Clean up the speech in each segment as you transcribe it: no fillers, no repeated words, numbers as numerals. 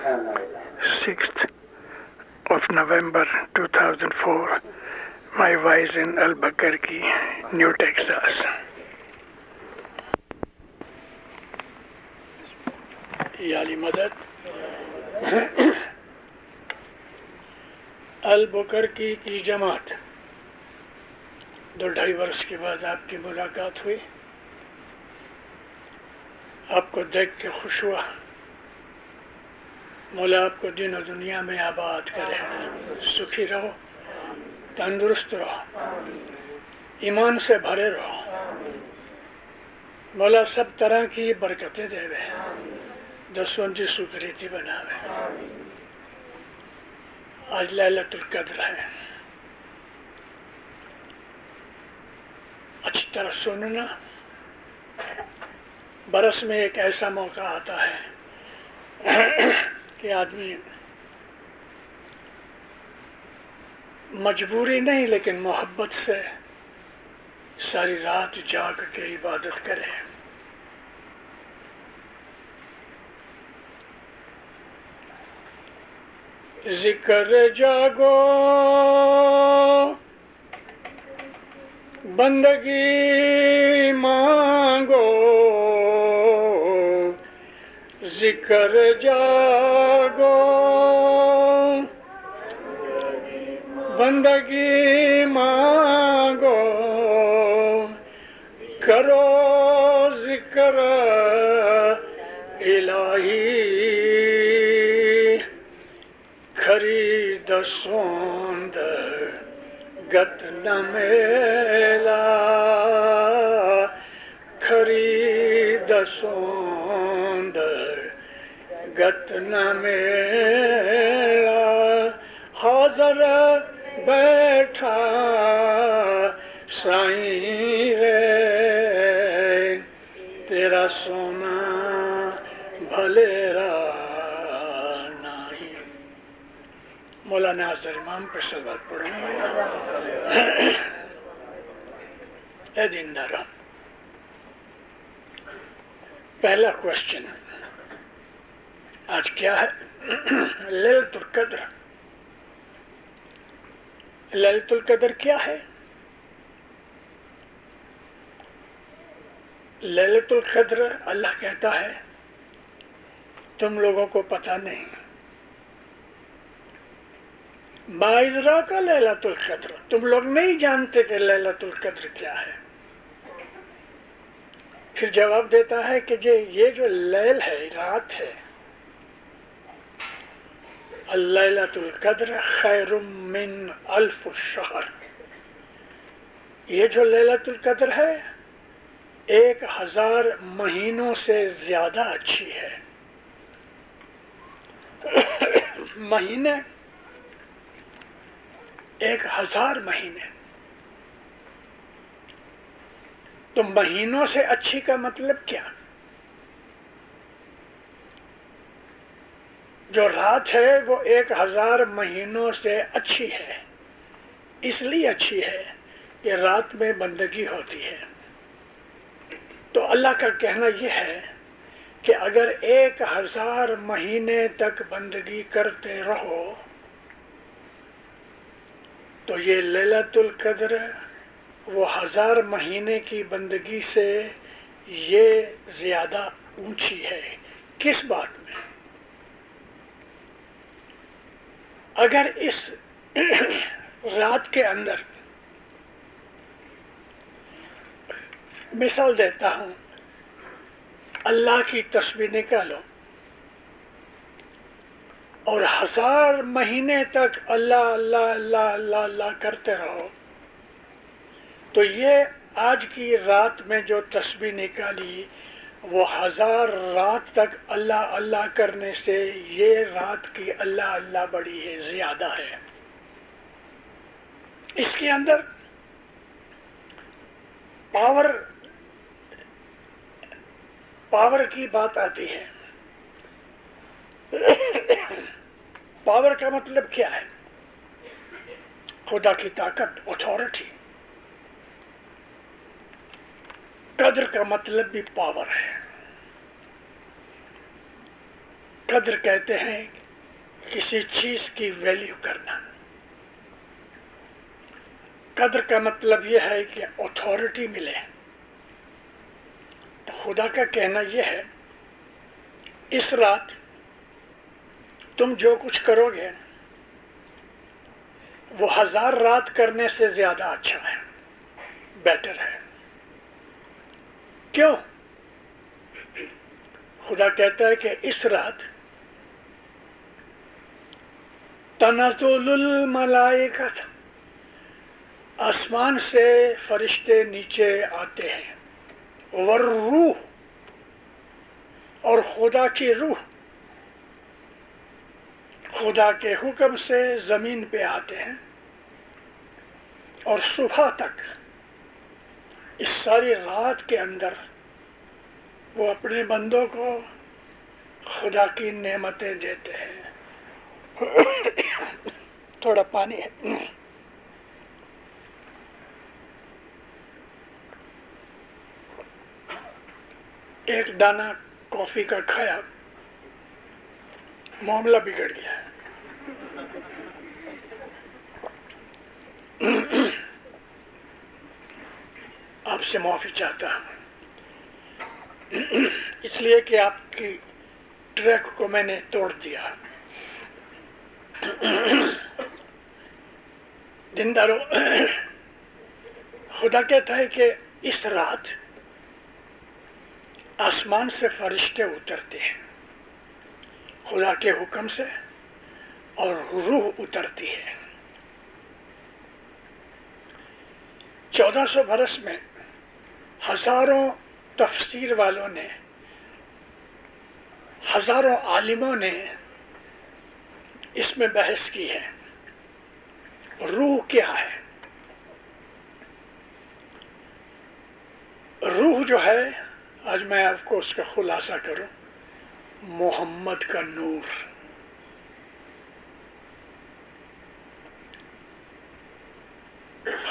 6th of November 2004. My wife in Albuquerque, New Texas. یالی مدد البکرکی کی جماعت 2-2.5 برس کے بعد آپ کی ملاقات ہوئی. آپ کو دیکھ کے خوش ہوا. مولا آپ کو دین و دنیا میں آباد کرے. سکھی رہو, تندرست رہو, ایمان سے بھرے رہو. مولا سب طرح کی برکتیں دے وے, دسویں کی سپریتی بناوے. آج لیلۃ القدر ہے. اچھی طرح سننا. برس میں ایک ایسا موقع آتا ہے کہ آدمی مجبوری نہیں لیکن محبت سے ساری رات جاگ کے عبادت کرے. ذکر جاگو بندگی مانگو, ذکر جاگو بندگی مانگو, کرو ذکر الہی, خرید سوند گت نہ میلا, خرید سوند گت نہ میلا. حاضر بیٹھا سائیں رے, تیرا سونا بھلے را. مولانا حضرت امام پر صلوات پڑھو. اے دیندارا, پہلا کوشچن آج کیا ہے؟ لیلۃ القدر. لیلۃ القدر کیا ہے؟ لیلۃ القدر اللہ کہتا ہے تم لوگوں کو پتہ نہیں. ما ادراک لیلۃ القدر, تم لوگ نہیں جانتے کہ لیلۃ القدر کیا ہے. پھر جواب دیتا ہے کہ یہ جو لیل ہے, رات ہے, اللیلۃ القدر خیر من 1000 شہر. یہ جو لیلۃ القدر ہے 1000 مہینوں سے زیادہ اچھی ہے. مہینے 1000 مہینے. تو مہینوں سے اچھی کا مطلب کیا؟ جو رات ہے وہ 1000 مہینوں سے اچھی ہے. اس لیے اچھی ہے کہ رات میں بندگی ہوتی ہے. تو اللہ کا کہنا یہ ہے کہ اگر 1000 مہینے تک بندگی کرتے رہو تو یہ لیلۃ القدر وہ 1000 مہینے کی بندگی سے یہ زیادہ اونچی ہے. کس بات میں؟ اگر اس رات کے اندر, مثال دیتا ہوں, اللہ کی تسبیح نکالو اور 1000 مہینے تک اللہ اللہ اللہ اللہ اللہ کرتے رہو, تو یہ آج کی رات میں جو تسبیح نکالی وہ 1000 رات تک اللہ اللہ کرنے سے یہ رات کی اللہ اللہ بڑی ہے, زیادہ ہے. اس کے اندر پاور کی بات آتی ہے. پاور کا مطلب کیا ہے؟ خدا کی طاقت, اتھارٹی. قدر کا مطلب بھی پاور ہے. قدر کہتے ہیں کسی چیز کی ویلیو کرنا. قدر کا مطلب یہ ہے کہ اتھارٹی ملے. تو خدا کا کہنا یہ ہے اس رات تم جو کچھ کرو گے وہ 1000 رات کرنے سے زیادہ اچھا ہے، بیٹر ہے. کیوں؟ خدا کہتا ہے کہ اس رات تنزل الملائکۃ، آسمان سے فرشتے نیچے آتے ہیں، والروح، اور خدا کی روح خدا کے حکم سے زمین پہ آتے ہیں، اور صبح تک اس ساری رات کے اندر وہ اپنے بندوں کو خدا کی نعمتیں دیتے ہیں. تھوڑا پانی ہے. ایک دانہ کافی کا کھایا، معاملہ بگڑ گیا. آپ سے معافی چاہتا ہوں، اس لیے کہ آپ کی ٹریک کو میں نے توڑ دیا. دیندارو، خدا کہتا ہے کہ اس رات آسمان سے فرشتے اترتے ہیں خدا کے حکم سے، اور روح اترتی ہے. 1400 برس میں ہزاروں تفسیر والوں نے، ہزاروں عالموں نے اس میں بحث کی ہے. روح کیا ہے؟ روح جو ہے، آج میں آپ کو اس کا خلاصہ کروں، محمد کا نور.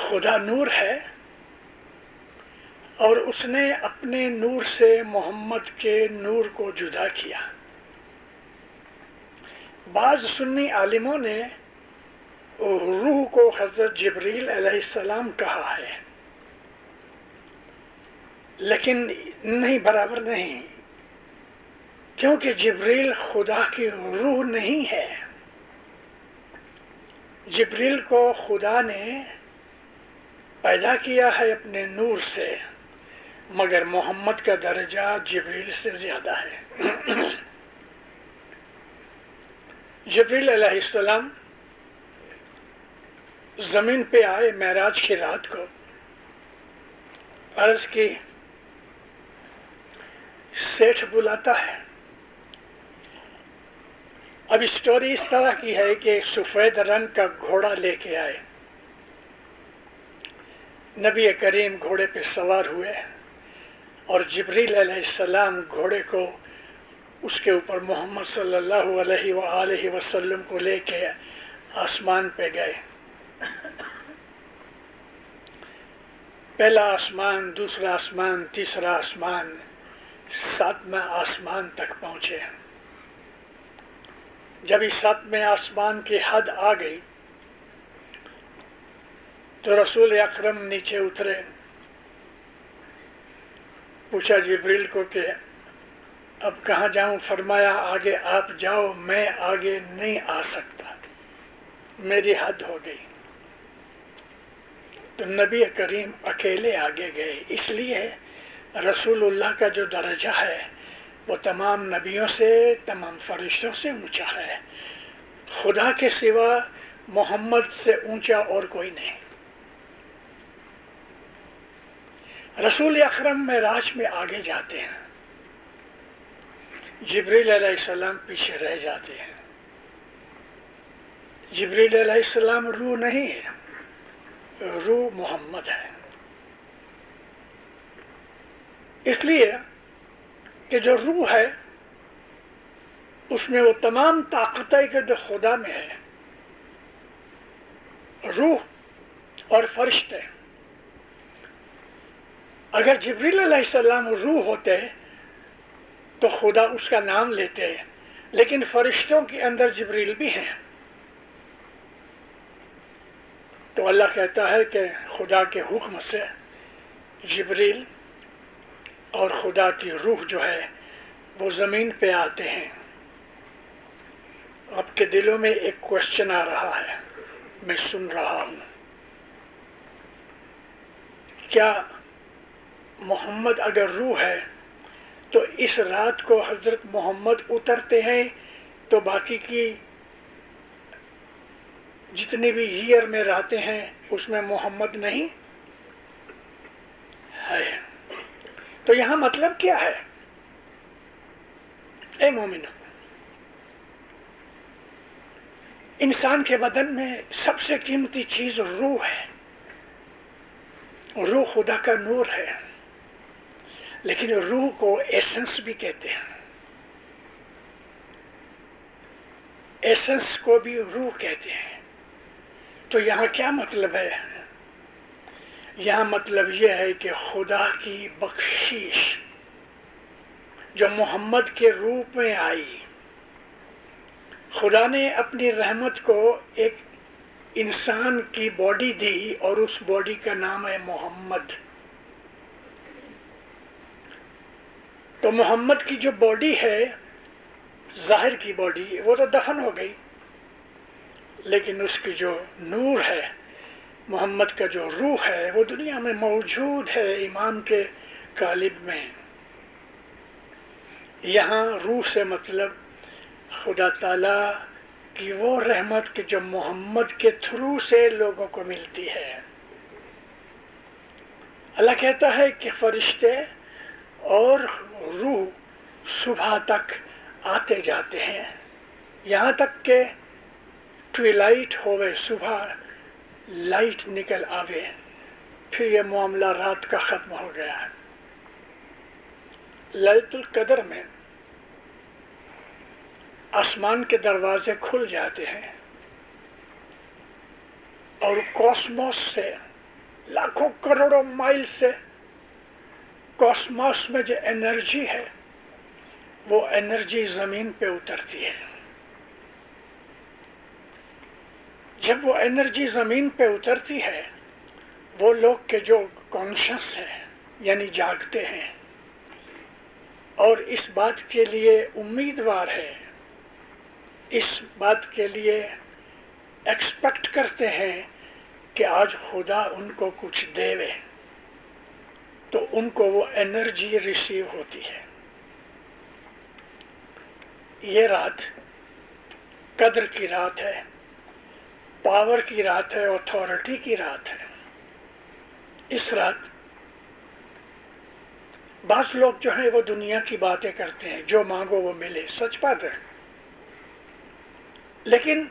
خدا نور ہے، اور اس نے اپنے نور سے محمد کے نور کو جدا کیا. بعض سنی عالموں نے روح کو حضرت جبریل علیہ السلام کہا ہے، لیکن نہیں، برابر نہیں، کیونکہ جبریل خدا کی روح نہیں ہے. جبریل کو خدا نے پیدا کیا ہے اپنے نور سے، مگر محمد کا درجہ جبریل سے زیادہ ہے. جبریل علیہ السلام زمین پہ آئے معراج کی رات کو. عرض کی، سیٹھ بلاتا ہے. اب اسٹوری اس طرح کی ہے کہ سفید رنگ کا گھوڑا لے کے آئے. نبی کریم گھوڑے پہ سوار ہوئے، اور جبریل علیہ السلام گھوڑے کو، اس کے اوپر محمد صلی اللہ علیہ وآلہ وسلم کو لے کے آسمان پہ گئے. پہلا آسمان، دوسرا آسمان، تیسرا آسمان، 7واں آسمان تک پہنچے. جب اس 7ویں آسمان کی حد آ گئی تو رسول اکرم نیچے اترے. پوچھا جبریل کو کہ اب کہاں جاؤں؟ فرمایا آگے آپ جاؤ، میں آگے نہیں آ سکتا، میری حد ہو گئی. تو نبی کریم اکیلے آگے گئے. اس لیے رسول اللہ کا جو درجہ ہے وہ تمام نبیوں سے، تمام فرشتوں سے اونچا ہے. خدا کے سوا محمد سے اونچا اور کوئی نہیں. رسول اکرم معراج میں آگے جاتے ہیں، جبریل علیہ السلام پیچھے رہ جاتے ہیں. جبریل علیہ السلام روح نہیں ہے، روح محمد ہے. اس لیے کہ جو روح ہے اس میں وہ تمام طاقتیں کہ جو خدا میں ہے. روح اور فرشتے. اگر جبریل علیہ السلام روح ہوتے تو خدا اس کا نام لیتے لیکن فرشتوں کے اندر جبریل بھی ہیں. تو اللہ کہتا ہے کہ خدا کے حکم سے جبریل اور خدا کی روح جو ہے وہ زمین پہ آتے ہیں. آپ کے دلوں میں ایک کوشچن آ رہا ہے، میں سن رہا ہوں، کیا محمد اگر روح ہے تو اس رات کو حضرت محمد اترتے ہیں تو باقی کی جتنی بھی ایئر میں رہتے ہیں اس میں محمد نہیں ہے؟ تو یہاں مطلب کیا ہے؟ اے مومنو، انسان کے بدن میں سب سے قیمتی چیز روح ہے. روح خدا کا نور ہے، لیکن روح کو ایسنس بھی کہتے ہیں. ایسنس کو بھی روح کہتے ہیں. تو یہاں کیا مطلب ہے؟ یہاں مطلب یہ ہے کہ خدا کی بخشش جو محمد کے روپ میں آئی، خدا نے اپنی رحمت کو ایک انسان کی باڈی دی اور اس باڈی کا نام ہے محمد. تو محمد کی جو باڈی ہے، ظاہر کی باڈی، وہ تو دفن ہو گئی، لیکن اس کی جو نور ہے، محمد کا جو روح ہے، وہ دنیا میں موجود ہے ایمان کے قالب میں. یہاں روح سے مطلب خدا تعالی کی وہ رحمت کہ جو محمد کے تھرو سے لوگوں کو ملتی ہے. اللہ کہتا ہے کہ فرشتے اور روح صبح تک آتے جاتے ہیں، یہاں تک کہ ٹویلائٹ ہوئے، صبح لائٹ نکل آوے، پھر یہ معاملہ رات کا ختم ہو گیا ہے. لیلۃ القدر میں آسمان کے دروازے کھل جاتے ہیں اور کاسموس سے، لاکھوں کروڑوں مائل سے کاسموس میں جو انرجی ہے وہ انرجی زمین پہ اترتی ہے. جب وہ انرجی زمین پہ اترتی ہے، وہ لوگ کے جو کانشس ہیں یعنی جاگتے ہیں اور اس بات کے لیے امیدوار ہے، اس بات کے لیے ایکسپیکٹ کرتے ہیں کہ آج خدا ان کو کچھ دے، تو ان کو وہ انرجی ریسیو ہوتی ہے. یہ رات قدر کی رات ہے، پاور کی رات ہے، اتھارٹی کی رات ہے. اس رات بعض لوگ جو ہیں وہ دنیا کی باتیں کرتے ہیں، جو مانگو وہ ملے، سچ بات ہے. لیکن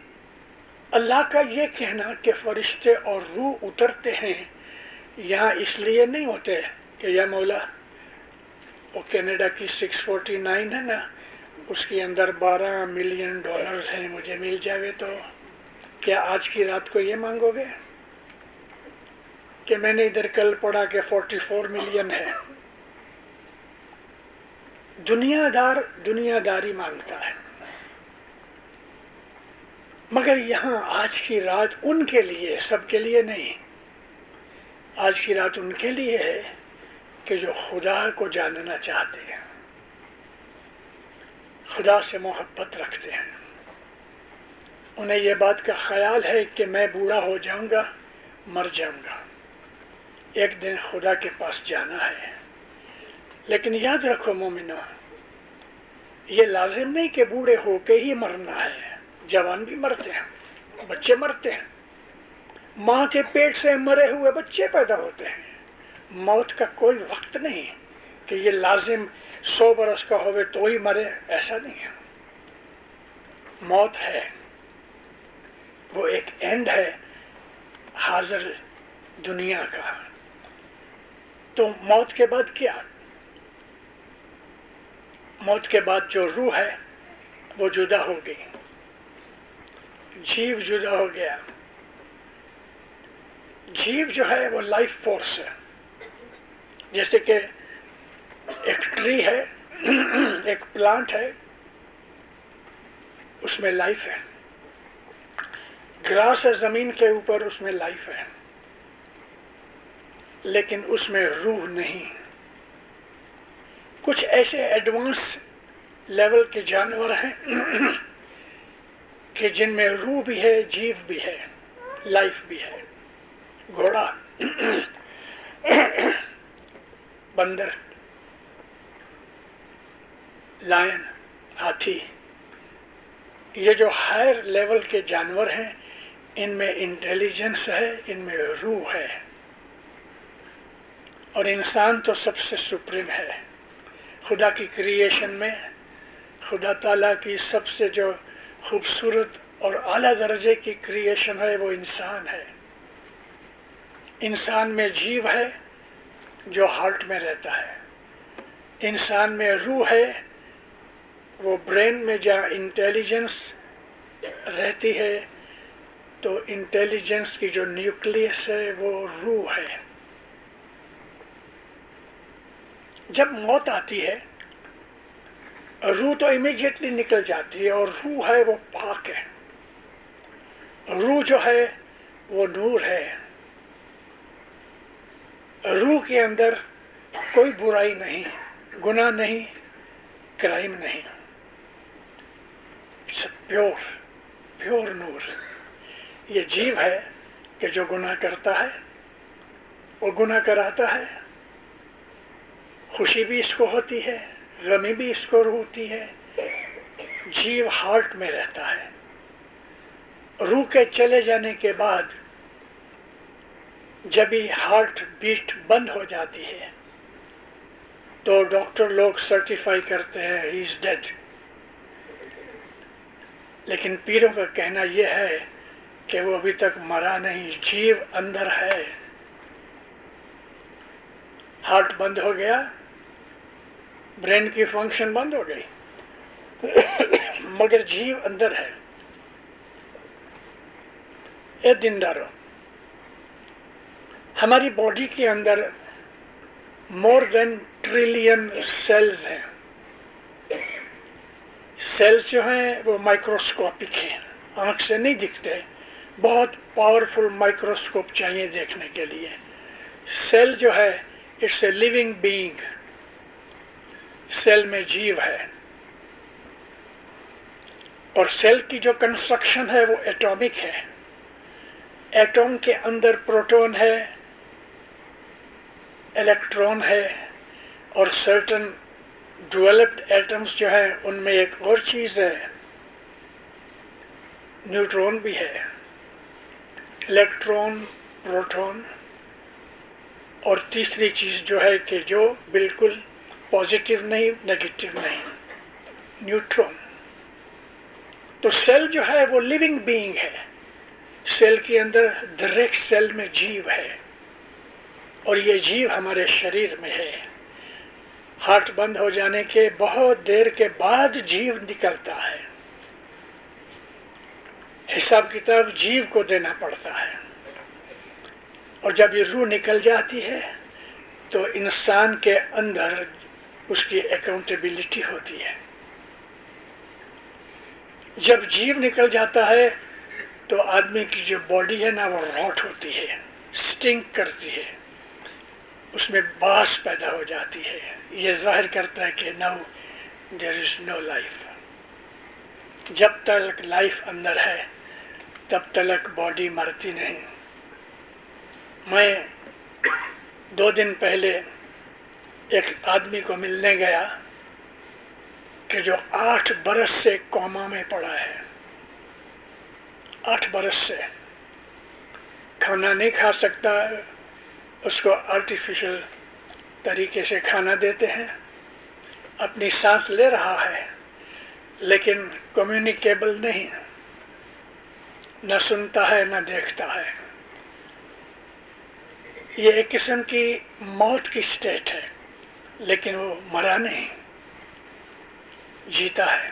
اللہ کا یہ کہنا کہ فرشتے اور روح اترتے ہیں، یہاں اس لیے نہیں ہوتے کہ یا مولا وہ کینیڈا کی 649 ہے نا، اس کے اندر $12 ملین ہیں، مجھے مل جائے تو کیا آج کی رات کو یہ مانگو گے؟ کہ میں نے ادھر کل پڑھا کہ 44 ملین ہے. دنیا داری مانگتا ہے. مگر یہاں آج کی رات ان کے لیے، سب کے لیے نہیں. آج کی رات ان کے لیے ہے کہ جو خدا کو جاننا چاہتے ہیں، خدا سے محبت رکھتے ہیں. انہیں یہ بات کا خیال ہے کہ میں بوڑھا ہو جاؤں گا، مر جاؤں گا، ایک دن خدا کے پاس جانا ہے. لیکن یاد رکھو مومنو، یہ لازم نہیں کہ بوڑھے ہو کے ہی مرنا ہے. جوان بھی مرتے ہیں، بچے مرتے ہیں، ماں کے پیٹ سے مرے ہوئے بچے پیدا ہوتے ہیں. موت کا کوئی وقت نہیں کہ یہ لازم 100 برس کا ہوئے تو ہی مرے، ایسا نہیں ہے. موت ہے، وہ ایک اینڈ ہے حاضر دنیا کا. تو موت کے بعد کیا؟ موت کے بعد جو روح ہے وہ جدا ہو گئی، جیو جدا ہو گیا. جیو جو ہے وہ لائف فورس ہے. جیسے کہ ایک ٹری ہے، ایک پلانٹ ہے، اس میں لائف ہے. گراس ہے زمین کے اوپر، اس میں لائف ہے، لیکن اس میں روح نہیں. کچھ ایسے ایڈوانس لیول کے جانور ہیں کہ جن میں روح بھی ہے، جیو بھی ہے، لائف بھی ہے. گھوڑا، بندر، لائن، ہاتھی، یہ جو ہائر لیول کے جانور ہیں، ان میں انٹیلیجنس ہے، ان میں روح ہے. اور انسان تو سب سے سپریم ہے. خدا کی کریشن میں خدا تعالیٰ کی سب سے جو خوبصورت اور اعلیٰ درجے کی کریشن ہے وہ انسان ہے. انسان میں جیو ہے جو ہارٹ میں رہتا ہے. انسان میں روح ہے، وہ برین میں جہاں انٹیلیجنس رہتی ہے، تو انٹیلیجنس کی جو نیوکلیس ہے وہ روح ہے. جب موت آتی ہے روح تو امیڈیٹلی نکل جاتی ہے، اور روح ہے وہ پاک ہے. روح جو ہے وہ نور ہے. روح کے اندر کوئی برائی نہیں، گناہ نہیں، کرائم نہیں. پیور نور. یہ جیو ہے کہ جو گناہ کرتا ہے وہ گناہ کراتا ہے. خوشی بھی اس کو ہوتی ہے، غمی بھی اس کو ہوتی ہے. جیو ہارٹ میں رہتا ہے. روح کے چلے جانے کے بعد جب ہی ہارٹ بیٹ بند ہو جاتی ہے تو ڈاکٹر لوگ سرٹیفائی کرتے ہیں ہی از ڈیڈ. لیکن پیروں کا کہنا یہ ہے کہ وہ ابھی تک مرا نہیں، جیو اندر ہے. ہارٹ بند ہو گیا، برین کی فنکشن بند ہو گئی، مگر جیو اندر ہے. اے دن دارو، ہماری باڈی کے اندر مور دین ٹریلین سیلز ہیں. سیلز جو ہیں وہ مائکروسکوپک ہیں، آنکھ سے نہیں دکھتے، بہت پاورفل مائکروسکوپ چاہیے دیکھنے کے لیے. سیل جو ہے it's a living being. Cell میں جیو ہے، اور سیل کی جو کنسٹرکشن ہے وہ ایٹامک ہے. ایٹم کے اندر پروٹون ہے، الیکٹران ہے، اور سرٹن ڈیولپڈ ایٹمز جو ہیں ان میں ایک اور چیز ہے، نیوٹرون بھی ہے. الیکٹران، پروٹون، اور تیسری چیز جو ہے کہ جو بالکل پازیٹیو نہیں، نیگیٹو نہیں، نیوٹرون. تو سیل جو ہے وہ لیونگ بینگ ہے. سیل کے اندر ڈائریکٹ سیل میں جیو ہے، اور یہ جیو ہمارے شریر میں ہے. ہارٹ بند ہو جانے کے بہت دیر کے بعد جیو نکلتا ہے. حساب کتاب جیو کو دینا پڑتا ہے. اور جب یہ روح نکل جاتی ہے تو انسان کے اندر اس کی اکاؤنٹیبلٹی ہوتی ہے. جب جیو نکل جاتا ہے تو آدمی کی جو باڈی ہے نا وہ راٹ ہوتی ہے، سٹنک کرتی ہے، اس میں باس پیدا ہو جاتی ہے. یہ ظاہر کرتا ہے کہ نو دیر از نو لائف. جب تک لائف اندر ہے تب تک باڈی مرتی نہیں. میں 2 دن پہلے ایک آدمی کو ملنے گیا کہ جو 8 برس سے کوما میں پڑا ہے. 8 برس سے کھانا نہیں کھا سکتا. اس کو آرٹیفیشل طریقے سے کھانا دیتے ہیں. اپنی سانس لے رہا ہے لیکن کمیونیکیبل نہیں، نہ سنتا ہے نہ دیکھتا ہے. یہ ایک قسم کی موت کی سٹیٹ ہے، لیکن وہ مرا نہیں، جیتا ہے.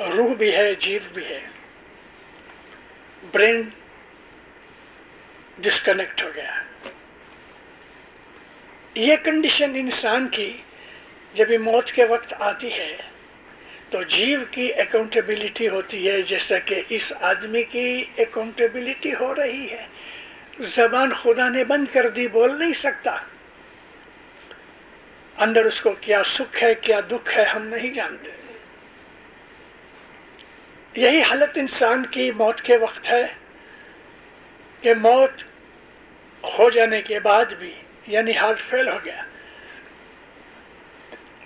روح بھی ہے، جیو بھی ہے. برین ڈسکنیکٹ ہو گیا. یہ کنڈیشن انسان کی جب یہ موت کے وقت آتی ہے تو جیو کی اکاؤنٹیبلٹی ہوتی ہے جیسا کہ اس آدمی کی اکاؤنٹیبلٹی ہو رہی ہے. زبان خدا نے بند کر دی، بول نہیں سکتا. اندر اس کو کیا سکھ ہے کیا دکھ ہے ہم نہیں جانتے. یہی حالت انسان کی موت کے وقت ہے کہ موت ہو جانے کے بعد بھی، یعنی ہارٹ فیل ہو گیا،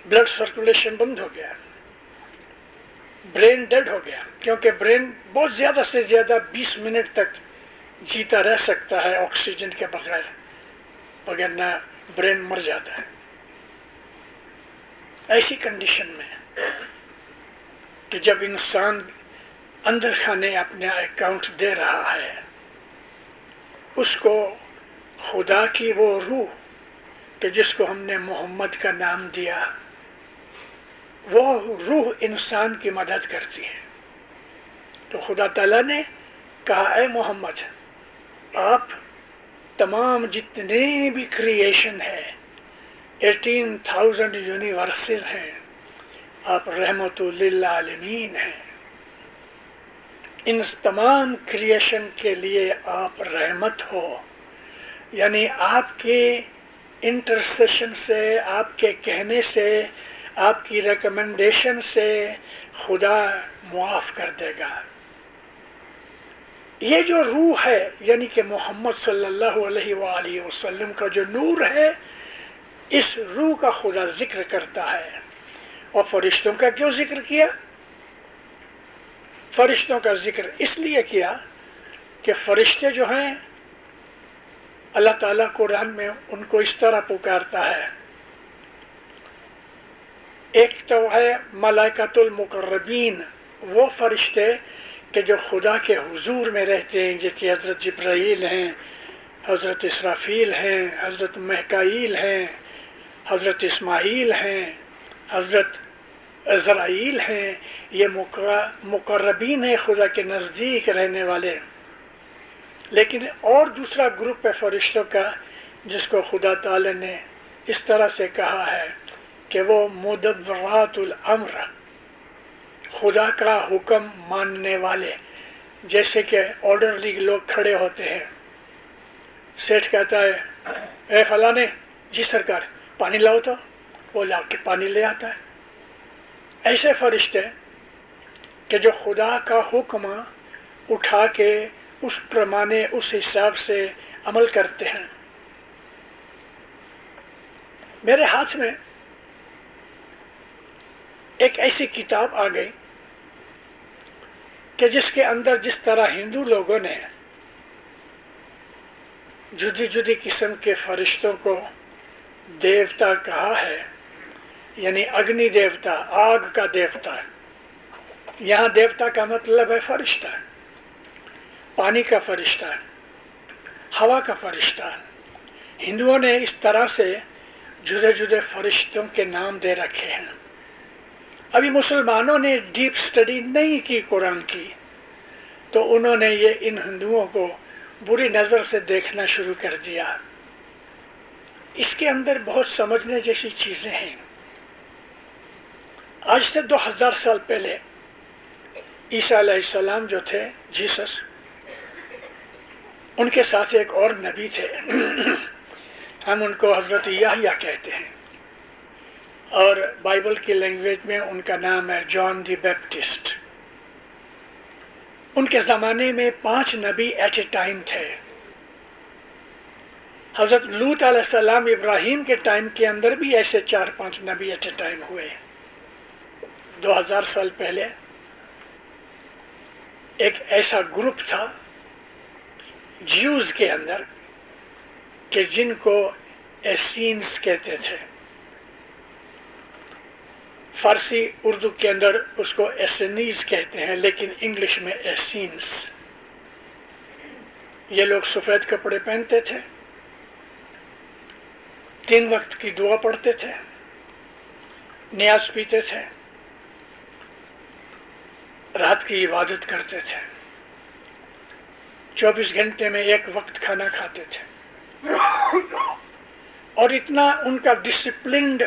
بلڈ سرکولیشن بند ہو گیا، برین ڈیڈ ہو گیا، کیونکہ برین بہت زیادہ سے زیادہ 20 منٹ تک جیتا رہ سکتا ہے آکسیجن کے بغیر، وگرنہ برین مر جاتا ہے. ایسی کنڈیشن میں کہ جب انسان اندر خانے اپنا اکاؤنٹ دے رہا ہے، اس کو خدا کی وہ روح کہ جس کو ہم نے محمد کا نام دیا، وہ روح انسان کی مدد کرتی ہے. تو خدا تعالیٰ نے کہا اے محمد، آپ تمام جتنے بھی کریشن ہے، 18,000 یونیورسز ہیں، آپ رحمت للعالمین ہیں. ان تمام کریشن کے لیے آپ رحمت ہو، یعنی آپ کے انٹرسیشن سے، آپ کے کہنے سے، آپ کی ریکمنڈیشن سے خدا معاف کر دے گا. یہ جو روح ہے، یعنی کہ محمد صلی اللہ علیہ وآلہ وسلم کا جو نور ہے، اس روح کا خدا ذکر کرتا ہے. اور فرشتوں کا کیوں ذکر کیا؟ فرشتوں کا ذکر اس لیے کیا کہ فرشتے جو ہیں اللہ تعالیٰ قرآن میں ان کو اس طرح پکارتا ہے. ایک تو ہے ملائکۃ المقربین، وہ فرشتے کہ جو خدا کے حضور میں رہتے ہیں، جو کہ حضرت جبرائیل ہیں، حضرت اسرافیل ہیں، حضرت میکائیل ہیں، حضرت اسماعیل ہیں، حضرت عزرائیل ہیں. یہ مقربین ہیں، خدا کے نزدیک رہنے والے. لیکن اور دوسرا گروپ ہے فرشتوں کا جس کو خدا تعالی نے اس طرح سے کہا ہے کہ وہ مدبرات الامر، خدا کا حکم ماننے والے. جیسے کہ آرڈرلی لوگ کھڑے ہوتے ہیں، سیٹھ کہتا ہے اے فلانے، جی سرکار پانی لاؤ، تو وہ لا کے پانی لے آتا ہے. ایسے فرشتے کہ جو خدا کا حکم اٹھا کے اس پرمانے، اس حساب سے عمل کرتے ہیں. میرے ہاتھ میں ایک ایسی کتاب آ گئی کہ جس کے اندر جس طرح ہندو لوگوں نے جدی جدی قسم کے فرشتوں کو دیوتا کہا ہے، یعنی اگنی دیوتا، آگ کا دیوتا. یہاں دیوتا کا مطلب ہے فرشتہ، پانی کا فرشتہ، ہوا کا فرشتہ. ہندوؤں نے اس طرح سے جدے جدے فرشتوں کے نام دے رکھے ہیں. ابھی مسلمانوں نے ڈیپ سٹڈی نہیں کی قرآن کی، تو انہوں نے یہ ان ہندوؤں کو بری نظر سے دیکھنا شروع کر دیا. اس کے اندر بہت سمجھنے جیسی چیزیں ہیں. آج سے 2000 سال پہلے عیسیٰ علیہ السلام جو تھے، جیسس، ان کے ساتھ ایک اور نبی تھے. ہم ان کو حضرت یحییٰ کہتے ہیں، اور بائبل کی لینگویج میں ان کا نام ہے جان دی بیپٹسٹ. ان کے زمانے میں 5 نبی ایٹ اے ٹائم تھے. حضرت لوط علیہ السلام ابراہیم کے ٹائم کے اندر بھی ایسے 4-5 نبی ایٹ اے ٹائم ہوئے. 2000 سال پہلے ایک ایسا گروپ تھا جیوز کے اندر کہ جن کو ایسینز کہتے تھے. فارسی اردو کے اندر اس کو ایسینیز کہتے ہیں، لیکن انگلش میں ایسینز. یہ لوگ سفید کپڑے پہنتے تھے، 3 وقت کی دعا پڑھتے تھے، نیاز پیتے تھے، رات کی عبادت کرتے تھے، 24 گھنٹے میں 1 وقت کھانا کھاتے تھے. اور اتنا ان کا ڈسپلنڈ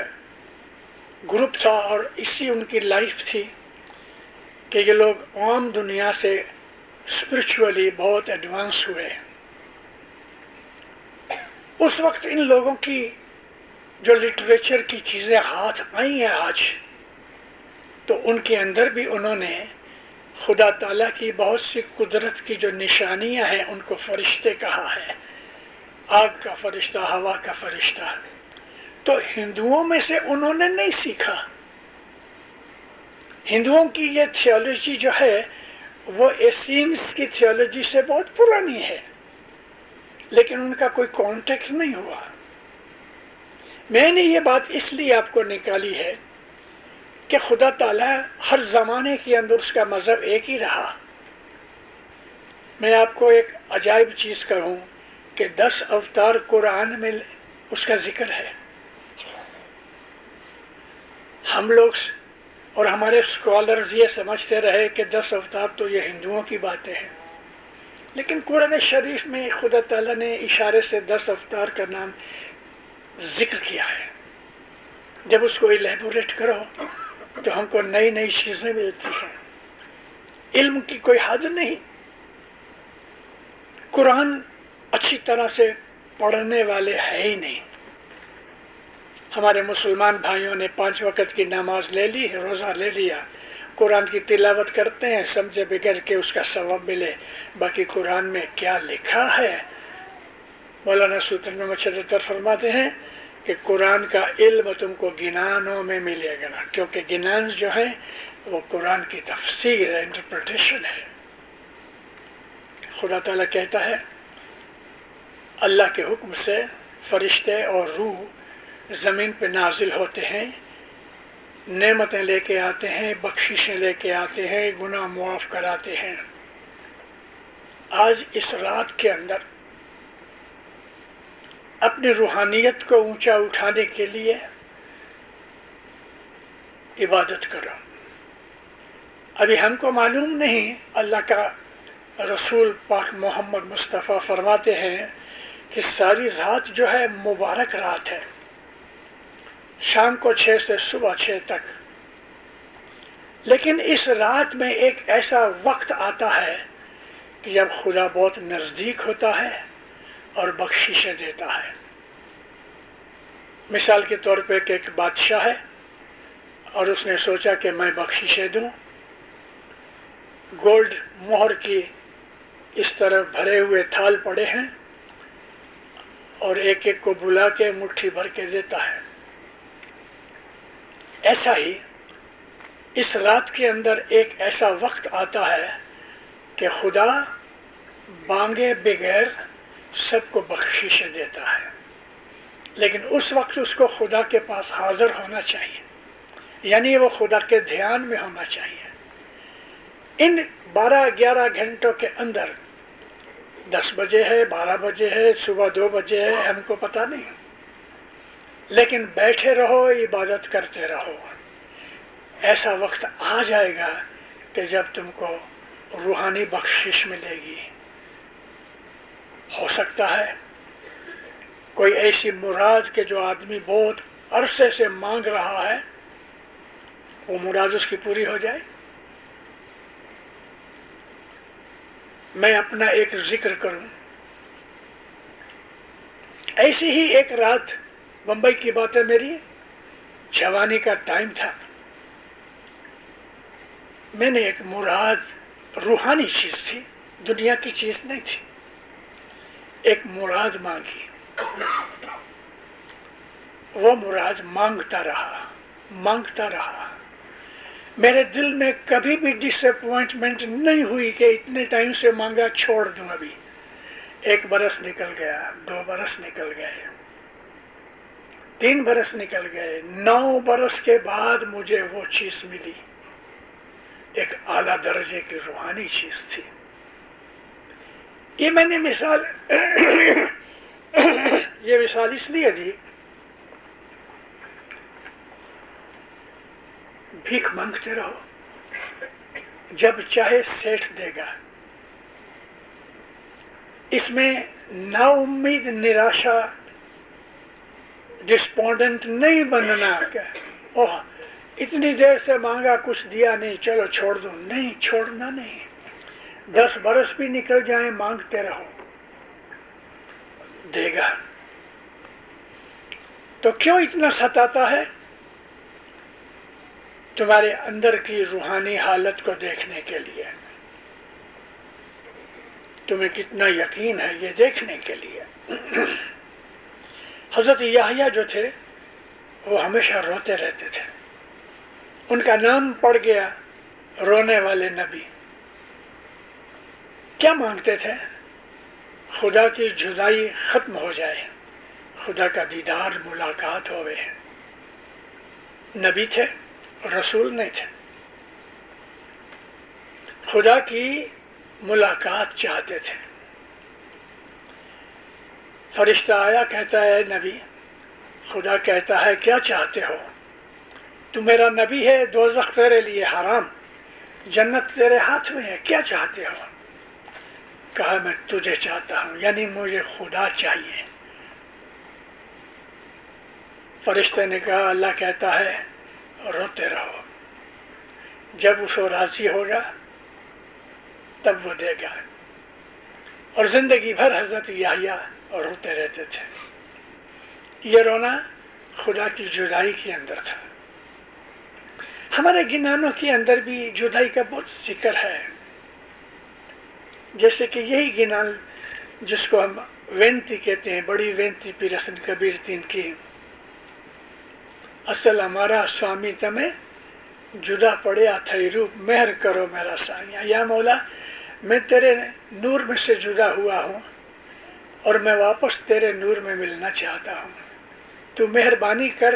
گروپ تھا، اور اسی ان کی لائف تھی کہ یہ لوگ عام دنیا سے اسپرچولی بہت ایڈوانس ہوئے. اس وقت ان لوگوں کی جو لٹریچر کی چیزیں ہاتھ آئی ہیں آج، تو ان کے اندر بھی انہوں نے خدا تعالیٰ کی بہت سی قدرت کی جو نشانیاں ہیں ان کو فرشتے کہا ہے، آگ کا فرشتہ، ہوا کا فرشتہ. تو ہندوؤں میں سے انہوں نے نہیں سیکھا. ہندوؤں کی یہ تھیولوجی جو ہے وہ ایسینس کی تھیولوجی سے بہت پرانی ہے، لیکن ان کا کوئی کانٹیکٹ نہیں ہوا. میں نے یہ بات اس لیے آپ کو نکالی ہے کہ خدا تعالیٰ ہر زمانے کے اندر اس کا مذہب ایک ہی رہا. میں آپ کو ایک عجائب چیز کہوں کہ 10 اوتار قرآن میں اس کا ذکر ہے. ہم لوگ اور ہمارے اسکالرز یہ سمجھتے رہے کہ 10 اوتار تو یہ ہندوؤں کی باتیں ہیں، لیکن قرآن شریف میں خدا تعالیٰ نے اشارے سے 10 اوتار کا نام ذکر کیا ہے. جب اس کو الیبوریٹ کرو تو ہم کو نئی نئی چیزیں ملتی ہیں. علم کی کوئی حد نہیں. قرآن اچھی طرح سے پڑھنے والے ہے ہی نہیں. ہمارے مسلمان بھائیوں نے 5 وقت کی نماز لے لی، روزہ لے لیا، قرآن کی تلاوت کرتے ہیں سمجھے بغیر کہ اس کا ثواب ملے. باقی قرآن میں کیا لکھا ہے؟ مولانا سلطان محمد شجاعت فرماتے ہیں کہ قرآن کا علم تم کو گنانوں میں ملے گا، کیونکہ گنان جو ہے وہ قرآن کی تفسیر ہے، انٹرپریٹیشن ہے. خدا تعالیٰ کہتا ہے اللہ کے حکم سے فرشتے اور روح زمین پہ نازل ہوتے ہیں، نعمتیں لے کے آتے ہیں، بخششیں لے کے آتے ہیں، گناہ معاف کراتے ہیں. آج اس رات کے اندر اپنی روحانیت کو اونچا اٹھانے کے لیے عبادت کرو. ابھی ہم کو معلوم نہیں، اللہ کا رسول پاک محمد مصطفیٰ فرماتے ہیں کہ ساری رات جو ہے مبارک رات ہے، شام کو 6 سے صبح 6 تک. لیکن اس رات میں ایک ایسا وقت آتا ہے کہ جب خدا بہت نزدیک ہوتا ہے اور بخششیں دیتا ہے. مثال کے طور پہ ایک بادشاہ ہے اور اس نے سوچا کہ میں بخششیں دوں. گولڈ مہر کی اس طرح بھرے ہوئے تھال پڑے ہیں اور ایک ایک کو بلا کے مٹھی بھر کے دیتا ہے. ایسا ہی اس رات کے اندر ایک ایسا وقت آتا ہے کہ خدا مانگے بغیر سب کو بخشش دیتا ہے. لیکن اس وقت اس کو خدا کے پاس حاضر ہونا چاہیے، یعنی وہ خدا کے دھیان میں ہونا چاہیے. ان 12-11 گھنٹوں کے اندر 10 بجے ہے، 12 بجے ہے، صبح 2 بجے ہے، ہم کو پتہ نہیں، لیکن بیٹھے رہو، عبادت کرتے رہو. ایسا وقت آ جائے گا کہ جب تم کو روحانی بخشش ملے گی. ہو سکتا ہے کوئی ایسی مراد کہ جو آدمی بہت عرصے سے مانگ رہا ہے وہ مراد اس کی پوری ہو جائے. میں اپنا ایک ذکر کروں. ایسی ہی ایک رات، بمبئی کی بات ہے میری، جوانی کا ٹائم تھا، میں نے ایک مراد، روحانی چیز تھی، دنیا کی چیز نہیں تھی، ایک مراد مانگی. وہ مراد مانگتا رہا. میرے دل میں کبھی بھی ڈس اپوائنٹمنٹ نہیں ہوئی کہ اتنے ٹائم سے مانگا چھوڑ دوں. ابھی 1 برس نکل گیا، 2 برس نکل گئے، 3 برس نکل گئے، 9 برس کے بعد مجھے وہ چیز ملی. ایک اعلیٰ درجے کی روحانی چیز تھی. یہ میں نے مثال اس لیے دی، بھیک مانگتے رہو، جب چاہے سیٹھ دے گا. اس میں نا امید، نراشا، ڈسپونڈنٹ نہیں بننا کہ اوہ اتنی دیر سے مانگا کچھ دیا نہیں، چلو چھوڑ دو، نہیں، چھوڑنا نہیں، 10 برس بھی نکل جائیں مانگتے رہو، دے گا۔ تو کیوں اتنا ستاتا ہے؟ تمہارے اندر کی روحانی حالت کو دیکھنے کے لیے، تمہیں کتنا یقین ہے یہ دیکھنے کے لیے۔ حضرت یحییٰ جو تھے وہ ہمیشہ روتے رہتے تھے، ان کا نام پڑ گیا رونے والے نبی۔ کیا مانگتے تھے؟ خدا کی جدائی ختم ہو جائے، خدا کا دیدار، ملاقات ہوئے۔ نبی تھے، رسول نہیں تھے، خدا کی ملاقات چاہتے تھے۔ فرشتہ آیا، کہتا ہے نبی، خدا کہتا ہے کیا چاہتے ہو؟ تو میرا نبی ہے، دوزخ تیرے لیے حرام، جنت تیرے ہاتھ میں ہے، کیا چاہتے ہو؟ کہا میں تجھے چاہتا ہوں، یعنی مجھے خدا چاہیے۔ فرشتے نے کہا، اللہ کہتا ہے روتے رہو، جب اس کو راضی ہوگا تب وہ دے گا۔ اور زندگی بھر حضرت یحییٰ روتے رہتے تھے۔ یہ رونا خدا کی جدائی کے اندر تھا۔ ہمارے گنانوں کے اندر بھی جدائی کا بہت ذکر ہے، جیسے کہ یہی گنان جس کو ہم وینتی کہتے ہیں، بڑی وینتی پیرسن کبیر تین کی، اصل ہمارا سوامی تمہیں جدا پڑیا تھئی روپ، مہر کرو میرا سائیاں۔ یا مولا، میں تیرے نور میں سے جدا ہوا ہوں اور میں واپس تیرے نور میں ملنا چاہتا ہوں، تو مہربانی کر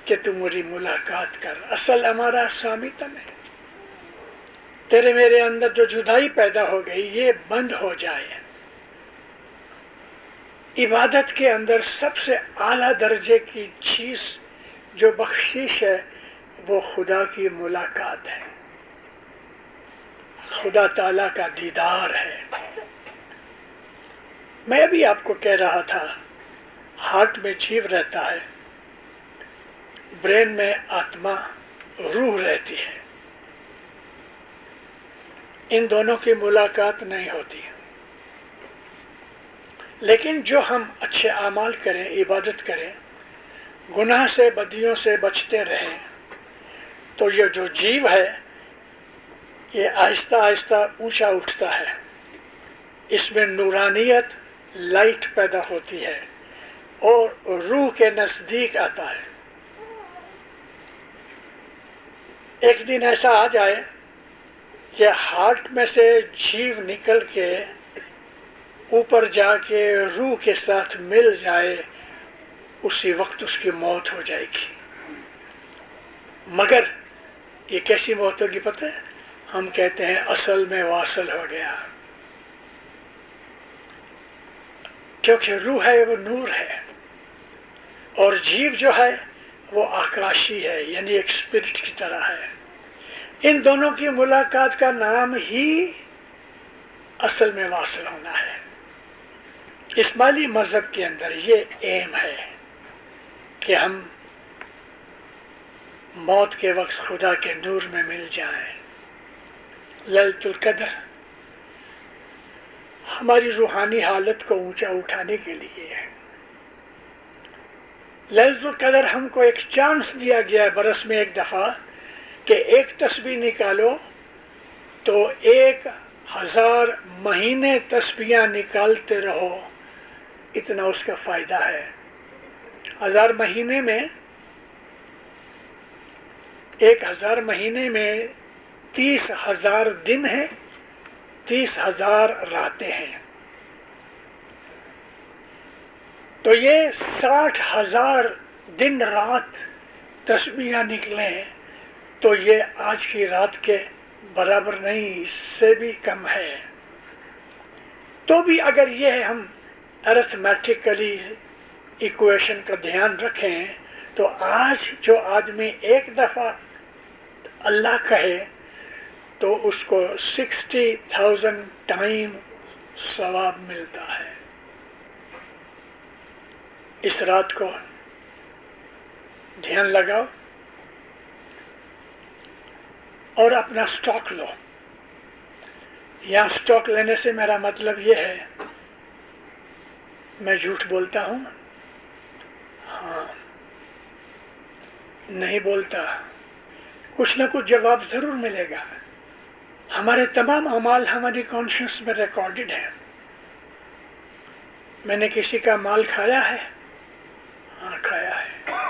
کہ تو مجھے ملاقات کر۔ اصل ہمارا سوامی تمہیں، تیرے میرے اندر جو جدائی پیدا ہو گئی یہ بند ہو جائے۔ عبادت کے اندر سب سے اعلیٰ درجے کی چیز جو بخشش ہے وہ خدا کی ملاقات ہے، خدا تعالیٰ کا دیدار ہے۔ میں ابھی آپ کو کہہ رہا تھا، ہارٹ میں جیو رہتا ہے، برین میں آتما، روح رہتی ہے، ان دونوں کی ملاقات نہیں ہوتی۔ لیکن جو ہم اچھے اعمال کریں، عبادت کریں، گناہ سے، بدیوں سے بچتے رہیں، تو یہ جو جیو ہے یہ آہستہ آہستہ اونچا اٹھتا ہے، اس میں نورانیت، لائٹ پیدا ہوتی ہے اور روح کے نزدیک آتا ہے۔ ایک دن ایسا آ جائے کہ ہارٹ میں سے جیو نکل کے اوپر جا کے روح کے ساتھ مل جائے، اسی وقت اس کی موت ہو جائے گی۔ مگر یہ کیسی موت ہوگی پتہ ہے؟ ہم کہتے ہیں اصل میں واصل ہو گیا، کیونکہ روح ہے وہ نور ہے اور جیو جو ہے وہ آکاشی ہے، یعنی ایک اسپرٹ کی طرح ہے۔ ان دونوں کی ملاقات کا نام ہی اصل میں واصل ہونا ہے۔ اسماعیلی مذہب کے اندر یہ ایم ہے کہ ہم موت کے وقت خدا کے نور میں مل جائیں۔ لیلۃ القدر ہماری روحانی حالت کو اونچا اٹھانے کے لیے ہے۔ لیلۃ القدر ہم کو ایک چانس دیا گیا ہے برس میں ایک دفعہ کہ ایک تسبیح نکالو تو 1000 مہینے تسبیحاں نکالتے رہو، اتنا اس کا فائدہ ہے۔ 1000 مہینے میں 1000 مہینے میں 30,000 دن ہیں، 30,000 راتیں ہیں، تو یہ 60,000 دن رات تسبیحاں نکلے ہیں، تو یہ آج کی رات کے برابر نہیں، اس سے بھی کم ہے۔ تو بھی اگر یہ ہم ارتھمیٹیکلی ایکویشن کا دھیان رکھیں تو آج جو آدمی ایک دفعہ اللہ کہے تو اس کو 60,000 ٹائم ثواب ملتا ہے۔ اس رات کو دھیان لگاؤ، اور اپنا سٹاک لو. یہاں سٹاک لینے سے میرا مطلب یہ ہے، میں جھوٹ بولتا ہوں؟ ہاں، نہیں بولتا. کچھ نہ کچھ جواب ضرور ملے گا. ہمارے تمام اعمال ہماری کانشنس میں ریکارڈڈ ہیں. میں نے کسی کا مال کھایا ہے؟ ہاں کھایا ہے.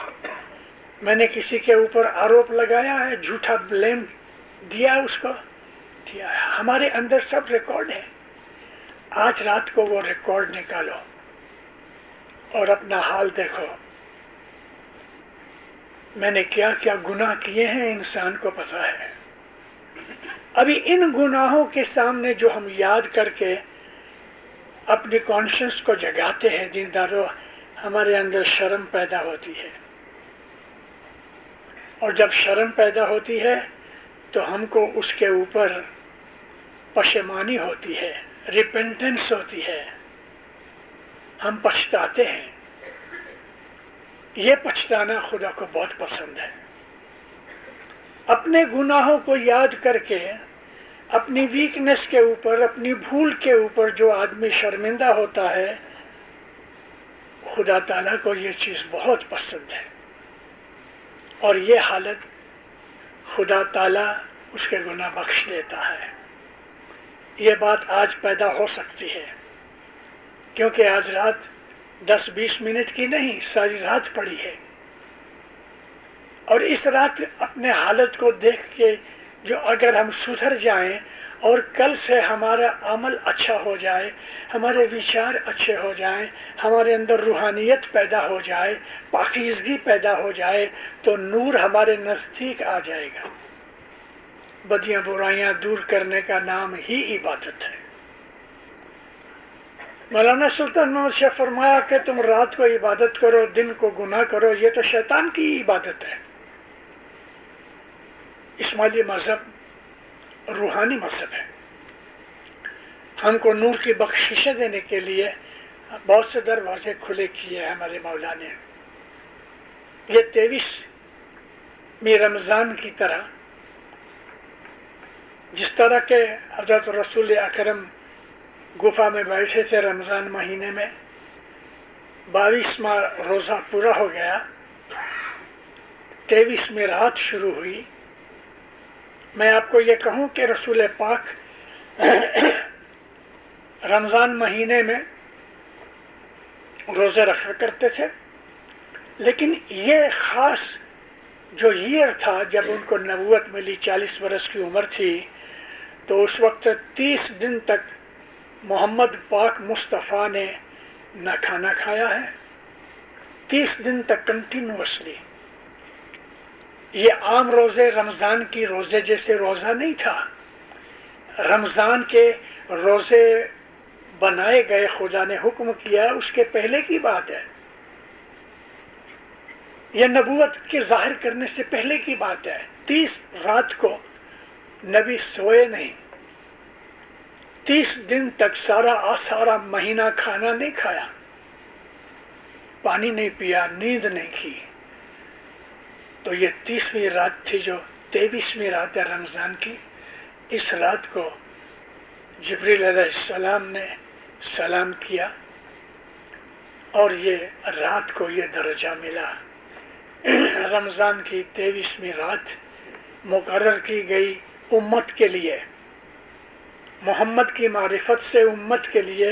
میں نے کسی کے اوپر آروپ لگایا ہے، جھوٹا بلیم دیا اس کو، دیا ہے. ہمارے اندر سب ریکارڈ ہے. آج رات کو وہ ریکارڈ نکالو اور اپنا حال دیکھو. میں نے کیا کیا گناہ کیے ہیں انسان کو پتا ہے. ابھی ان گناہوں کے سامنے جو ہم یاد کر کے اپنی کانشنس کو جگاتے ہیں دن دارو، ہمارے اندر شرم پیدا ہوتی ہے. اور جب شرم پیدا ہوتی ہے تو ہم کو اس کے اوپر پشیمانی ہوتی ہے، ریپینٹنس ہوتی ہے، ہم پچھتاتے ہیں. یہ پچھتانا خدا کو بہت پسند ہے. اپنے گناہوں کو یاد کر کے، اپنی ویکنس کے اوپر، اپنی بھول کے اوپر جو آدمی شرمندہ ہوتا ہے، خدا تعالیٰ کو یہ چیز بہت پسند ہے. اور یہ حالت خدا تعالیٰ اس کے گناہ بخش دیتا ہے. یہ بات آج پیدا ہو سکتی ہے کیونکہ آج رات 10-20 منٹ کی نہیں، ساری رات پڑی ہے. اور اس رات اپنے حالت کو دیکھ کے جو اگر ہم سدھر جائیں اور کل سے ہمارا عمل اچھا ہو جائے، ہمارے وچار اچھے ہو جائیں، ہمارے اندر روحانیت پیدا ہو جائے، پاکیزگی پیدا ہو جائے، تو نور ہمارے نزدیک آ جائے گا. بدیاں برائیاں دور کرنے کا نام ہی عبادت ہے. مولانا سلطان محمد شاہ فرمایا کہ تم رات کو عبادت کرو، دن کو گناہ کرو، یہ تو شیطان کی عبادت ہے. اسماعیلی مذہب روحانی مذہب ہے. ہم کو نور کی بخششیں دینے کے لیے بہت سے دروازے کھلے کیے ہیں ہمارے مولا نے. یہ 23ویں رمضان کی طرح، جس طرح کے حضرت رسول اکرم گفا میں بیٹھے تھے رمضان مہینے میں، 22واں روزہ پورا ہو گیا، 23ویں رات شروع ہوئی. میں آپ کو یہ کہوں کہ رسول پاک رمضان مہینے میں روزے رکھا کرتے تھے، لیکن یہ خاص جو ایئر تھا جب ان کو نبوت ملی، 40 برس کی عمر تھی، تو اس وقت 30 دن تک محمد پاک مصطفیٰ نے نہ کھانا کھایا ہے، 30 دن تک کنٹینوسلی. یہ عام روزے رمضان کی روزے جیسے روزہ نہیں تھا. رمضان کے روزے بنائے گئے، خدا نے حکم کیا، اس کے پہلے کی بات ہے. یہ نبوت کے ظاہر کرنے سے پہلے کی بات ہے. 30 رات کو نبی سوئے نہیں، 30 دن تک سارا مہینہ کھانا نہیں کھایا، پانی نہیں پیا، نیند نہیں کی. تو یہ 30ویں رات تھی جو 23ویں رات ہے رمضان کی. اس رات کو جبریل علیہ السلام نے سلام کیا اور یہ رات کو یہ درجہ ملا. رمضان کی 23ویں رات مقرر کی گئی امت کے لیے، محمد کی معرفت سے امت کے لیے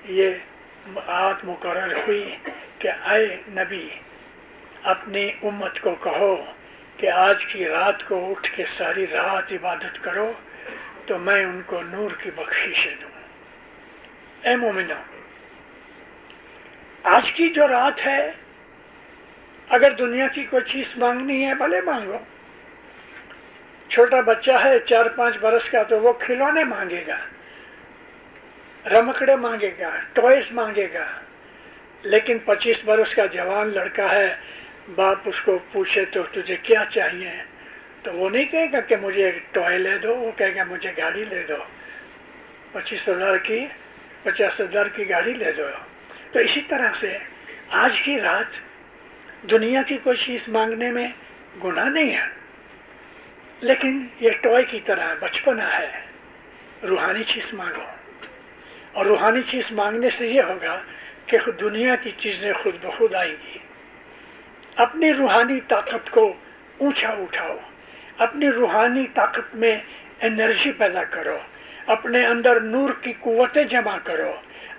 یہ رات مقرر ہوئی کہ اے نبی، اپنی امت کو کہو کہ آج کی رات کو اٹھ کے ساری رات عبادت کرو تو میں ان کو نور کی بخشش دوں. اے مومنو، آج کی جو رات ہے، اگر دنیا کی کوئی چیز مانگنی ہے بھلے مانگو. چھوٹا بچہ ہے 4-5 برس کا تو وہ کھلونے مانگے گا، رمکڑے مانگے گا، ٹوائز مانگے گا. لیکن 25 برس کا جوان لڑکا ہے، باپ اس کو پوچھے تو تجھے کیا چاہیے، تو وہ نہیں کہے گا کہ مجھے ایک ٹوائے لے دو، وہ کہے گا مجھے گاڑی لے دو، 25,000 کی 50,000 کی گاڑی لے دو. تو اسی طرح سے آج کی رات دنیا کی کوئی چیز مانگنے میں گناہ نہیں ہے. لیکن یہ ٹوائے کی طرح بچپنا ہے. روحانی چیز مانگو، اور روحانی چیز مانگنے سے یہ ہوگا کہ دنیا کی چیزیں خود بخود آئیں گی. اپنی روحانی طاقت کو اونچا اٹھاؤ، اپنی روحانی طاقت میں انرجی پیدا کرو، اپنے اندر نور کی قوتیں جمع کرو،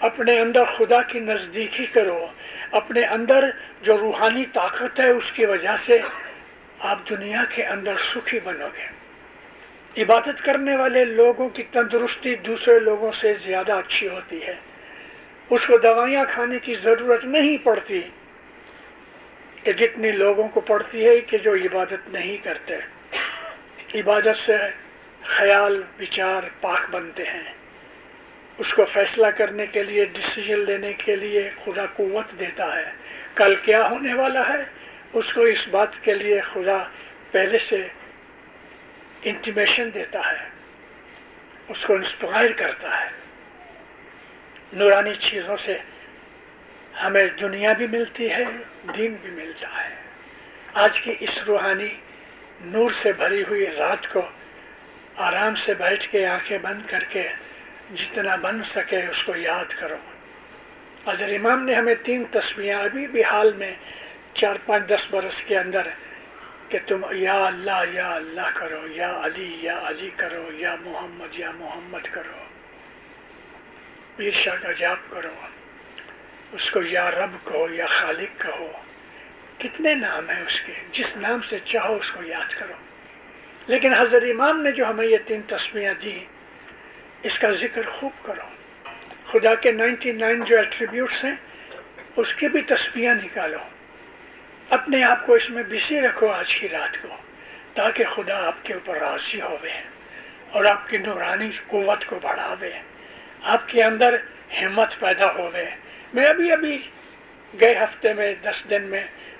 اپنے اندر خدا کی نزدیکی کرو. اپنے اندر جو روحانی طاقت ہے اس کی وجہ سے آپ دنیا کے اندر سکھی بنو گے. عبادت کرنے والے لوگوں کی تندرستی دوسرے لوگوں سے زیادہ اچھی ہوتی ہے. اس کو دوائیاں کھانے کی ضرورت نہیں پڑتی کہ جتنی لوگوں کو پڑتی ہے کہ جو عبادت نہیں کرتے. عبادت سے خیال وچار پاک بنتے ہیں. اس کو فیصلہ کرنے کے لیے، ڈیسیژن لینے کے لیے خدا قوت دیتا ہے. کل کیا ہونے والا ہے اس کو اس بات کے لیے خدا پہلے سے انٹیمیشن دیتا ہے، اس کو انسپائر کرتا ہے. نورانی چیزوں سے ہمیں دنیا بھی ملتی ہے، دین بھی ملتا ہے. آج کی اس روحانی نور سے بھری ہوئی رات کو آرام سے بیٹھ کے آنکھیں بند کر کے جتنا بن سکے اس کو یاد کرو. حضرت امام نے ہمیں 3 تسبیحیں ابھی بھی حال میں 4-5-10 برس کے اندر کہ تم یا اللہ کرو، یا علی کرو، یا محمد کرو، پیر شاہ کا جاپ کرو، اس کو یا رب کہو یا خالق کہو. کتنے نام ہیں اس کے، جس نام سے چاہو اس کو یاد کرو. لیکن حضرت امام نے جو ہمیں یہ 3 تسبیحیں دی اس کا ذکر خوب کرو. خدا کے 99 جو ایٹریبیوٹس ہیں اس کی بھی تسبیحیں نکالو. اپنے آپ کو اس میں بزی رکھو آج کی رات کو، تاکہ خدا آپ کے اوپر راضی ہوئے اور آپ کی نورانی قوت کو بڑھاوے، آپ کے اندر ہمت پیدا ہوئے. میں ابھی گئے ہفتے میں 10 دن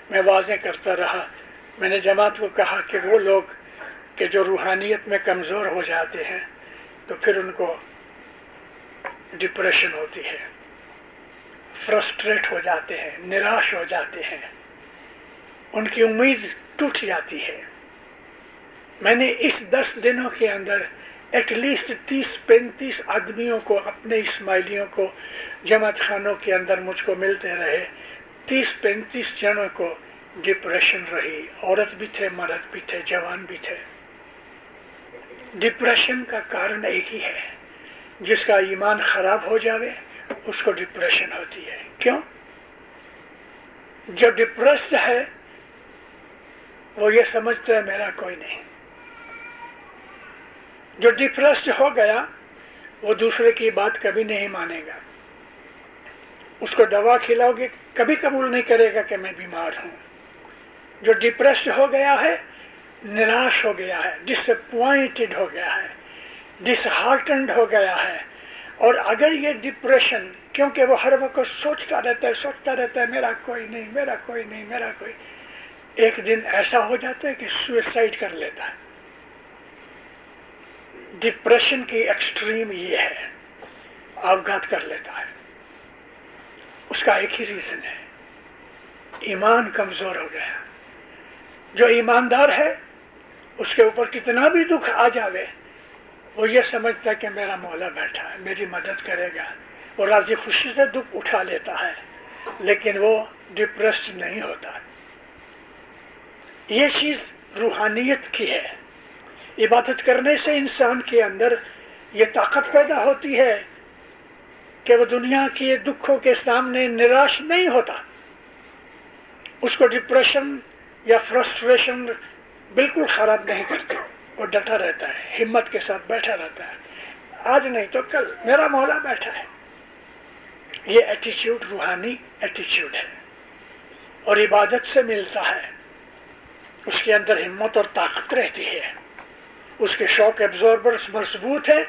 میں واضح کرتا رہا. میں نے جماعت کو کہا کہ وہ لوگ کہ جو روحانیت میں کمزور ہو جاتے ہیں تو پھر ان کو ڈپریشن ہوتی ہے، فرسٹریٹ ہو جاتے ہیں، نراش ہو جاتے ہیں، ان کی امید ٹوٹ جاتی ہے. میں نے اس 10 دنوں کے اندر ایٹ لیسٹ 30-35 آدمیوں کو، اپنے اسماعیلیوں کو جماعت خانوں کے اندر مجھ کو ملتے رہے. 30-35 جنوں کو ڈپریشن رہی. عورت بھی تھے، مرد بھی تھے، جوان بھی تھے. ڈپریشن کا کارن ایک ہی ہے، جس کا ایمان خراب ہو جاوے اس کو ڈپریشن ہوتی ہے. کیوں؟ جو ڈپریسڈ ہے وہ یہ سمجھتا ہے میرا کوئی نہیں. جو ڈپریسڈ ہو گیا وہ دوسرے کی بات کبھی نہیں مانے گا. اس کو دوا کھلاؤ گے کبھی قبول نہیں کرے گا کہ میں بیمار ہوں. جو ڈپریسڈ ہو گیا ہے، نراش ہو گیا ہے، ڈس اپوائنٹڈ ہو گیا ہے، ڈس ہارٹنڈ ہو گیا ہے. اور اگر یہ ڈپریشن، کیونکہ وہ ہر وقت سوچتا رہتا ہے میرا کوئی نہیں، ایک دن ایسا ہو جاتا ہے کہ سوئسائڈ کر لیتا ہے. ڈپریشن کی ایکسٹریم یہ ہے، آوگات کر لیتا ہے. اس کا ایک ہی ریزن ہے، ایمان کمزور ہو گیا. جو ایماندار ہے اس کے اوپر کتنا بھی دکھ آ جاوے وہ یہ سمجھتا ہے کہ میرا مولا بیٹھا ہے، میری مدد کرے گا. وہ راضی خوشی سے دکھ اٹھا لیتا ہے، لیکن وہ ڈپریسڈ نہیں ہوتا. یہ چیز روحانیت کی ہے. عبادت کرنے سے انسان کے اندر یہ طاقت پیدا ہوتی ہے کہ وہ دنیا کے دکھوں کے سامنے نراش نہیں ہوتا. اس کو ڈپریشن یا فرسٹریشن بالکل خراب نہیں کرتی. وہ ڈٹا رہتا ہے، ہمت کے ساتھ بیٹھا رہتا ہے. آج نہیں تو کل میرا مولا بیٹھا ہے. یہ ایٹیچیوڈ روحانی ایٹیچیوڈ ہے اور عبادت سے ملتا ہے. اس کے اندر ہمت اور طاقت رہتی ہے. اس کے شوق ایبزاربرز مضبوط ہے،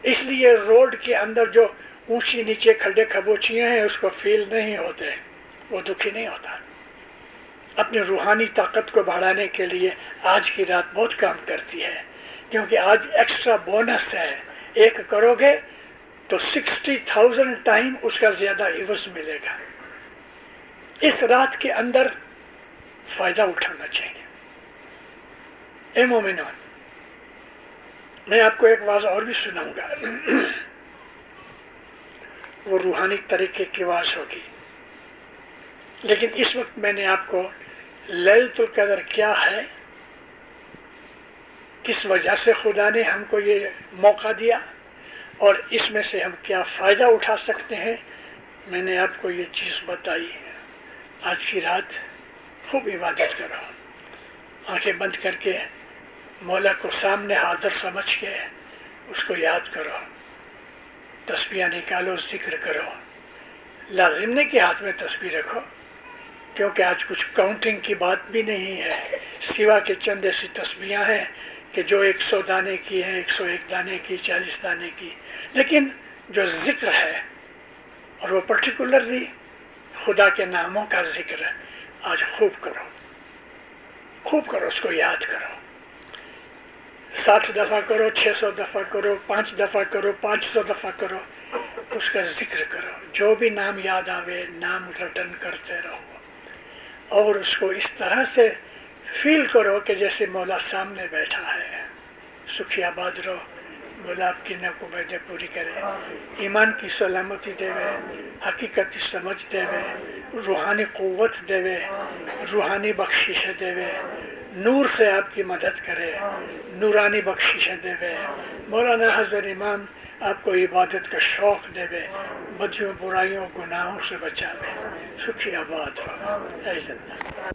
اس لیے روڈ کے اندر جو اونچی نیچے کھڈے کھبوچیاں ہیں اس کو فیل نہیں ہوتے، وہ دکھی نہیں ہوتا. اپنی روحانی طاقت کو بڑھانے کے لیے آج کی رات بہت کام کرتی ہے، کیونکہ آج ایکسٹرا بونس ہے. ایک کرو گے تو 60,000 ٹائم اس کا زیادہ عوض ملے گا. اس رات کے اندر فائدہ اٹھانا چاہیے. اے مومنون، میں آپ کو ایک واز اور بھی سناؤں گا، وہ روحانی طریقے کی واز ہوگی، لیکن اس وقت میں نے آپ کو لیلۃ القدر کیا ہے، کس وجہ سے خدا نے ہم کو یہ موقع دیا اور اس میں سے ہم کیا فائدہ اٹھا سکتے ہیں، میں نے آپ کو یہ چیز بتائی۔ آج کی رات خوب عبادت کرو، آنکھیں بند کر کے مولا کو سامنے حاضر سمجھ کے اس کو یاد کرو، تسبیح نکالو، ذکر کرو، لازم نہیں کہ ہاتھ میں تسبیح رکھو، کیونکہ آج کچھ کاؤنٹنگ کی بات بھی نہیں ہے، سوا کے چند ایسی تسبیحاں ہیں کہ جو 100 دانے کی ہیں، 101 دانے کی، 40 دانے کی، لیکن جو ذکر ہے اور وہ پرٹیکولرلی خدا کے ناموں کا ذکر ہے، آج خوب کرو، خوب کرو، اس کو یاد کرو، 60 دفعہ کرو، 600 دفعہ کرو، 5 دفعہ کرو، 500 دفعہ کرو، اس کا ذکر کرو، جو بھی نام یاد آوے نام رٹن کرتے رہو، اور اس کو اس طرح سے فیل کرو کہ جیسے مولا سامنے بیٹھا ہے۔ سکھی آباد رہو، مولا آپ کی نیکوبیدیں پوری کرے، ایمان کی سلامتی دے وے، حقیقت سمجھ دے وے، روحانی قوت دے وے، روحانی بخشش دے وے، نور سے آپ کی مدد کرے، نورانی بخشش دے وے، مولانا حضرت امام آپ کو عبادت کا شوق دے وے، بدیوں برائیوں گناہوں سے بچا وے، سکھی آباد رہو، اے زندہ۔